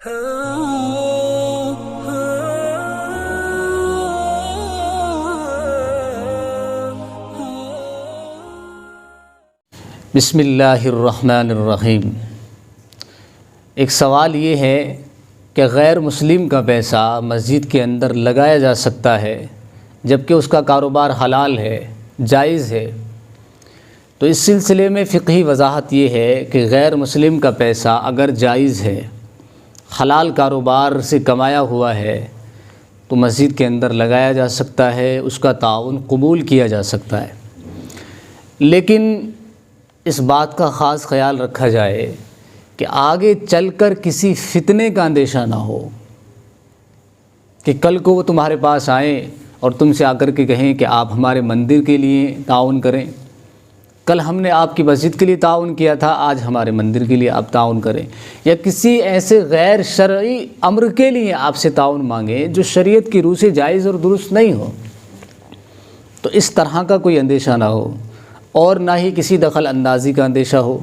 بسم اللہ الرحمن الرحیم۔ ایک سوال یہ ہے کہ غیر مسلم کا پیسہ مسجد کے اندر لگایا جا سکتا ہے جبکہ اس کا کاروبار حلال ہے، جائز ہے؟ تو اس سلسلے میں فقہی وضاحت یہ ہے کہ غیر مسلم کا پیسہ اگر جائز ہے، حلال کاروبار سے کمایا ہوا ہے تو مسجد کے اندر لگایا جا سکتا ہے، اس کا تعاون قبول کیا جا سکتا ہے۔ لیکن اس بات کا خاص خیال رکھا جائے کہ آگے چل کر کسی فتنے کا اندیشہ نہ ہو کہ کل کو وہ تمہارے پاس آئیں اور تم سے آ کر کے کہیں کہ آپ ہمارے مندر کے لیے تعاون کریں، کل ہم نے آپ کی مسجد کے لیے تعاون کیا تھا، آج ہمارے مندر کے لیے آپ تعاون کریں، یا کسی ایسے غیر شرعی امر کے لیے آپ سے تعاون مانگیں جو شریعت کی روح سے جائز اور درست نہیں ہو۔ تو اس طرح کا کوئی اندیشہ نہ ہو، اور نہ ہی کسی دخل اندازی کا اندیشہ ہو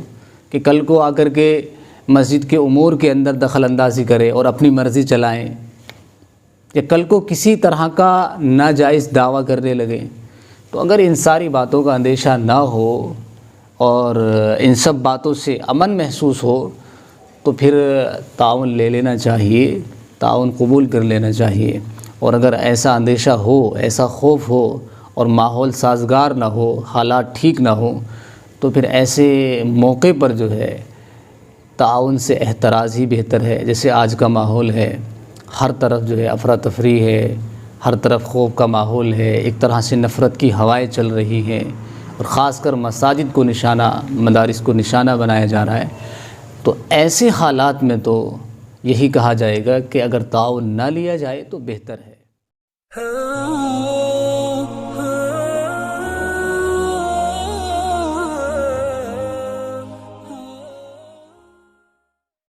کہ کل کو آ کر کے مسجد کے امور کے اندر دخل اندازی کرے اور اپنی مرضی چلائیں، یا کل کو کسی طرح کا ناجائز دعویٰ کرنے لگیں۔ تو اگر ان ساری باتوں کا اندیشہ نہ ہو اور ان سب باتوں سے امن محسوس ہو تو پھر تعاون لے لینا چاہیے، تعاون قبول کر لینا چاہیے۔ اور اگر ایسا اندیشہ ہو، ایسا خوف ہو اور ماحول سازگار نہ ہو، حالات ٹھیک نہ ہو، تو پھر ایسے موقع پر جو ہے تعاون سے احتراز ہی بہتر ہے۔ جیسے آج کا ماحول ہے، ہر طرف جو ہے افراتفری ہے، ہر طرف خوف کا ماحول ہے، ایک طرح سے نفرت کی ہوائیں چل رہی ہیں، اور خاص کر مساجد کو نشانہ، مدارس کو نشانہ بنایا جا رہا ہے۔ تو ایسے حالات میں تو یہی کہا جائے گا کہ اگر تعاون نہ لیا جائے تو بہتر ہے۔